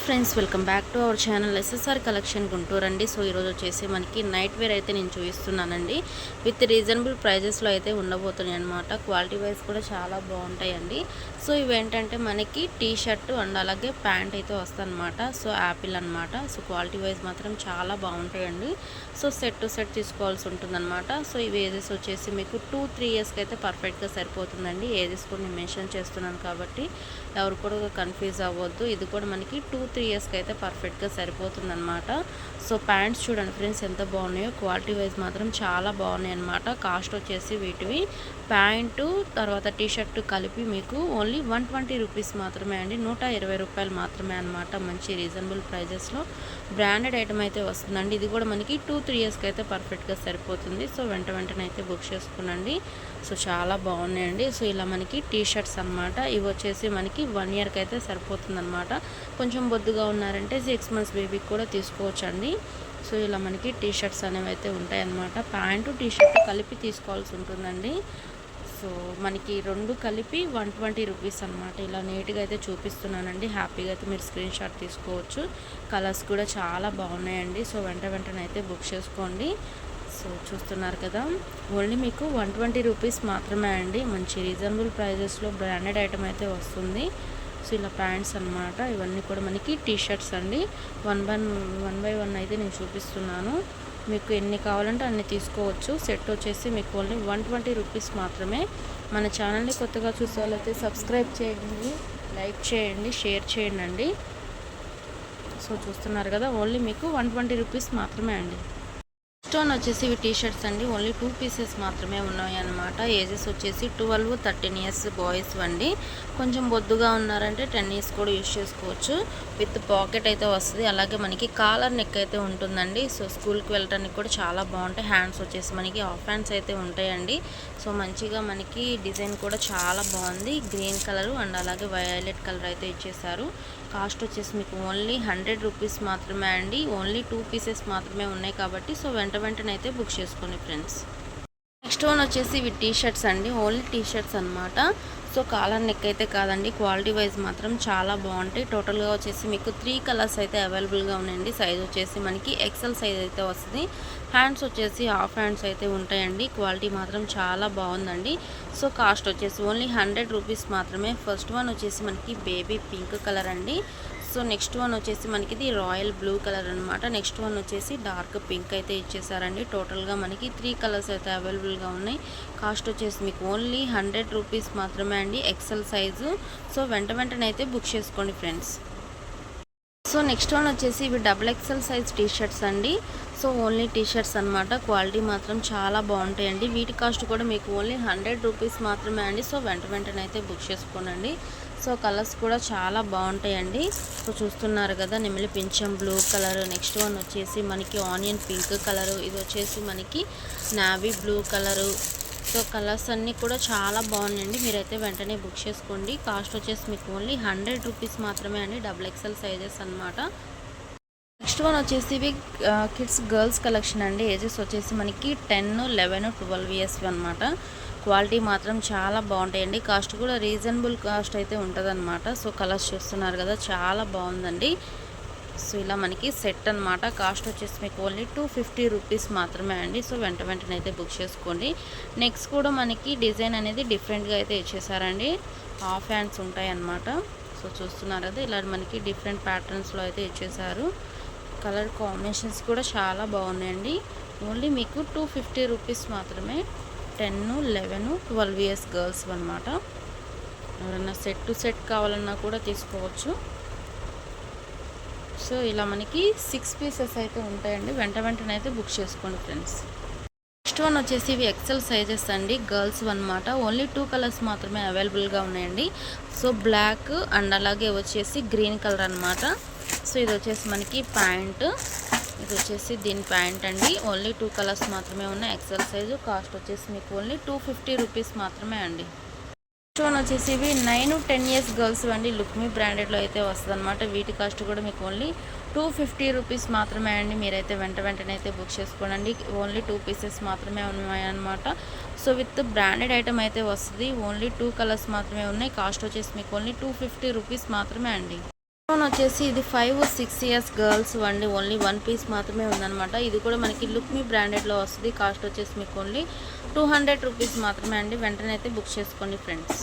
Friends, welcome back to our channel SSR collection Guntur అండి. So ఈరోజు వచ్చేసి మనకి నైట్ వేర్ అయితే నేను చూపిస్తున్నానండి. విత్ రీజనబుల్ ప్రైజెస్లో అయితే ఉండబోతున్నాయి అనమాట. క్వాలిటీ వైజ్ కూడా చాలా బాగుంటాయండి. సో ఇవేంటంటే మనకి టీ షర్ట్ అండ్ అలాగే ప్యాంట్ అయితే వస్తాయన్నమాట. సో యాపిల్ అనమాట. సో క్వాలిటీ వైజ్ మాత్రం చాలా బాగుంటాయండి. సో సెట్ టు సెట్ తీసుకోవాల్సి ఉంటుందన్నమాట. సో ఇవి ఏజెస్ వచ్చేసి మీకు 2-3 ఇయర్స్కి అయితే పర్ఫెక్ట్గా సరిపోతుందండి. ఏజెస్ కూడా నేను మెన్షన్ చేస్తున్నాను కాబట్టి ఎవరు కూడా కన్ఫ్యూజ్ అవ్వద్దు. ఇది కూడా మనకి 2-3 ఇయర్స్కి అయితే పర్ఫెక్ట్గా సరిపోతుందన్నమాట. సో ప్యాంట్స్ చూడండి ఫ్రెండ్స్ ఎంత బాగున్నాయో. క్వాలిటీ వైజ్ మాత్రం చాలా బాగున్నాయి అనమాట. కాస్ట్ వచ్చేసి వీటివి ప్యాంటు తర్వాత టీ షర్ట్ కలిపి మీకు ఓన్లీ 120 రూపీస్ మాత్రమే అండి. 120 రూపాయలు మాత్రమే అనమాట. మంచి రీజనబుల్ ప్రైజెస్లో బ్రాండెడ్ ఐటమ్ అయితే వస్తుందండి. ఇది కూడా మనకి 2-3 ఇయర్స్కి అయితే పర్ఫెక్ట్గా సరిపోతుంది. సో వెంటనే అయితే బుక్ చేసుకునండి. సో చాలా బాగున్నాయండి. సో ఇలా మనకి టీ షర్ట్స్ అనమాట. ఇవి వచ్చేసి మనకి 1 ఇయర్కి అయితే సరిపోతుంది అనమాట. కొంచెం బొద్దుగా ఉన్నారంటే 6 మంత్స్ బేబీకి కూడా తీసుకోవచ్చండి. సో ఇలా మనకి టీ షర్ట్స్ అనేవి అయితే ఉంటాయన్నమాట. ప్యాంటు టీ షర్ట్ కలిపి తీసుకోవాల్సి ఉంటుందండి. సో మనకి రెండు కలిపి 120 రూపీస్ అనమాట. ఇలా నీట్గా అయితే చూపిస్తున్నానండి. హ్యాపీగా అయితే మీరు స్క్రీన్ షాట్ తీసుకోవచ్చు. కలర్స్ కూడా చాలా బాగున్నాయండి. సో వెంటనే అయితే బుక్ చేసుకోండి. సో చూస్తున్నారు కదా, ఓన్లీ మీకు 120 రూపీస్ మాత్రమే అండి. మంచి రీజనబుల్ ప్రైజెస్లో బ్రాండెడ్ ఐటమ్ అయితే వస్తుంది. సో ఇలా ప్యాంట్స్ అనమాట. ఇవన్నీ కూడా మనకి టీ షర్ట్స్ అండి. వన్ బై వన్ అయితే నేను చూపిస్తున్నాను. మీకు ఎన్ని కావాలంటే అన్ని తీసుకోవచ్చు. సెట్ వచ్చేసి మీకు ఓన్లీ 120 రూపీస్ మాత్రమే. మన ఛానల్ని కొత్తగా చూసే వాళ్ళైతే సబ్స్క్రైబ్ చేయండి, లైక్ చేయండి, షేర్ చేయండి. సో చూస్తున్నారు కదా, ఓన్లీ మీకు 120 రూపీస్ మాత్రమే అండి. స్టోన్ వచ్చేసి ఇవి టీ షర్ట్స్ అండి. ఓన్లీ 2 పీసెస్ మాత్రమే ఉన్నాయి అన్నమాట. ఏజెస్ వచ్చేసి 12-13 ఇయర్స్ బాయ్స్ అండి. కొంచెం బొద్దుగా ఉన్నారంటే 10 ఇయర్స్ కూడా యూజ్ చేసుకోవచ్చు. విత్ పాకెట్ అయితే వస్తుంది. అలాగే మనకి కాలర్ నెక్ అయితే ఉంటుందండి. సో స్కూల్కి వెళ్ళడానికి కూడా చాలా బాగుంటాయి. హ్యాండ్స్ వచ్చేసి మనకి హాఫ్ హ్యాండ్స్ అయితే ఉంటాయండి. సో మంచిగా మనకి డిజైన్ కూడా చాలా బాగుంది. గ్రీన్ కలర్ అండ్ అలాగే వైలెట్ కలర్ అయితే ఇచ్చేసారు. కాస్ట్ వచ్చేసి మీకు ఓన్లీ 100 రూపీస్ మాత్రమే అండి. ఓన్లీ 2 పీసెస్ మాత్రమే ఉన్నాయి కాబట్టి సో వెంటనే అయితే బుక్ చేసుకోండి ఫ్రెండ్స్. నెక్స్ట్ వన్ వచ్చేసి ఇవి టీ షర్ట్స్ అండి. ఓన్లీ టీ షర్ట్స్ అనమాట. సో కాలర్ నెక్ అయితే కాదండి. క్వాలిటీ వైజ్ మాత్రం చాలా బాగుంటాయి. టోటల్గా వచ్చేసి మీకు 3 కలర్స్ అయితే అవైలబుల్గా ఉన్నాయండి. సైజ్ వచ్చేసి మనకి ఎక్సెల్ సైజ్ అయితే వస్తుంది. హ్యాండ్స్ వచ్చేసి హాఫ్ హ్యాండ్స్ అయితే ఉంటాయండి. క్వాలిటీ మాత్రం చాలా బాగుందండి. సో కాస్ట్ వచ్చేసి ఓన్లీ 100 రూపీస్ మాత్రమే. ఫస్ట్ వన్ వచ్చేసి మనకి బేబీ పింక్ కలర్ అండి. సో నెక్స్ట్ వన్ వచ్చేసి మనకి ఇది రాయల్ బ్లూ కలర్ అనమాట. నెక్స్ట్ వన్ వచ్చేసి డార్క్ పింక్ అయితే ఇచ్చేసారండి. టోటల్గా మనకి 3 కలర్స్ అయితే అవైలబుల్గా ఉన్నాయి. కాస్ట్ వచ్చేసి మీకు ఓన్లీ 100 రూపీస్ మాత్రమే అండి. XL size. సో వెంటనే అయితే బుక్ చేసుకోండి ఫ్రెండ్స్. సో నెక్స్ట్ వన్ వచ్చేసి ఇవి XXL సైజ్ టీ షర్ట్స్ అండి. సో ఓన్లీ టీ షర్ట్స్ అనమాట. క్వాలిటీ మాత్రం చాలా బాగుంటాయండి. వీటి కాస్ట్ కూడా మీకు ఓన్లీ 100 రూపీస్ మాత్రమే అండి. సో వెంటనే అయితే బుక్ చేసుకోనండి. సో కలర్స్ కూడా చాలా బాగుంటాయండి. సో చూస్తున్నారు కదా, నెమిలి పింఛం బ్లూ కలర్. నెక్స్ట్ వన్ వచ్చేసి మనకి ఆనియన్ పింక్ కలరు. ఇది వచ్చేసి మనకి navy blue colour. So colours అన్నీ కూడా చాలా బాగున్నాయండి. మీరైతే వెంటనే బుక్ చేసుకోండి. కాస్ట్ వచ్చేసి మీకు ఓన్లీ 100 రూపీస్ మాత్రమే అండి. XXL సైజెస్ అనమాట. నెక్స్ట్ వన్ వచ్చేసి ఇవి కిడ్స్ గర్ల్స్ కలెక్షన్ అండి. ఏజెస్ వచ్చేసి మనకి 10, 11, 12 ఇయర్స్ అనమాట. క్వాలిటీ మాత్రం చాలా బాగుంటాయండి. కాస్ట్ కూడా రీజనబుల్ కాస్ట్ అయితే ఉంటుందన్నమాట. సో కలర్స్ చూస్తున్నారు కదా, చాలా బాగుందండి. సో ఇలా మనకి సెట్ అనమాట. కాస్ట్ వచ్చేసి మీకు ఓన్లీ 250 రూపీస్ మాత్రమే అండి. సో వెంటనే అయితే బుక్ చేసుకోండి. నెక్స్ట్ కూడా మనకి డిజైన్ అనేది డిఫరెంట్గా అయితే ఇచ్చేసారండి. హాఫ్ హ్యాండ్స్ ఉంటాయి అన్నమాట. సో చూస్తున్నారు కదా, ఇలా మనకి డిఫరెంట్ ప్యాటర్న్స్లో అయితే ఇచ్చేసారు. కలర్ కాంబినేషన్స్ కూడా చాలా బాగున్నాయండి. ఓన్లీ మీకు 250 రూపీస్ మాత్రమే. 10, 11, 12 ఇయర్స్ గర్ల్స్ అనమాట. ఎవరైనా సెట్ టు సెట్ కావాలన్నా కూడా తీసుకోవచ్చు. సో ఇలా మనకి 6 పీసెస్ అయితే ఉంటాయండి. వెంటనే అయితే బుక్ చేసుకోండి ఫ్రెండ్స్. నెక్స్ట్ వన్ వచ్చేసి ఇవి ఎక్సెల్ సైజెస్ అండి. గర్ల్స్ అనమాట. ఓన్లీ 2 కలర్స్ మాత్రమే అవైలబుల్గా ఉన్నాయండి. సో బ్లాక్ అండ్ అలాగే వచ్చేసి గ్రీన్ కలర్ అనమాట. సో ఇది వచ్చేసి మనకి ప్యాంట్. ఇది వచ్చేసి దీని ప్యాంట్ అండి. ఓన్లీ 2 కలర్స్ మాత్రమే ఉన్నాయి. XL size. కాస్ట్ వచ్చేసి మీకు ఓన్లీ 250 రూపీస్ మాత్రమే అండి. నెక్స్ట్ వన్ వచ్చేసి ఇవి 9-10 ఇయర్స్ గర్ల్స్ అండి. లుక్మీ బ్రాండెడ్లో అయితే వస్తుంది అనమాట. వీటి కాస్ట్ కూడా మీకు ఓన్లీ 250 రూపీస్ మాత్రమే అండి. మీరైతే వెంటనే అయితే బుక్ చేసుకోండి. ఓన్లీ 2 పీసెస్ మాత్రమే ఉన్నాయన్నమాట. సో విత్ బ్రాండెడ్ ఐటమ్ అయితే వస్తుంది. ఓన్లీ 2 కలర్స్ మాత్రమే ఉన్నాయి. కాస్ట్ వచ్చేసి మీకు ఓన్లీ 250 రూపీస్ మాత్రమే అండి. ఫోన్ వచ్చేసి ఇది 5-6 ఇయర్స్ గర్ల్స్ అండి. ఓన్లీ 1 పీస్ మాత్రమే ఉందన్నమాట. ఇది కూడా మనకి లుక్ మీ బ్రాండెడ్లో వస్తుంది. కాస్ట్ వచ్చేసి మీకు ఓన్లీ 200 రూపీస్ మాత్రమే అండి. వెంటనే అయితే బుక్ చేసుకోండి ఫ్రెండ్స్.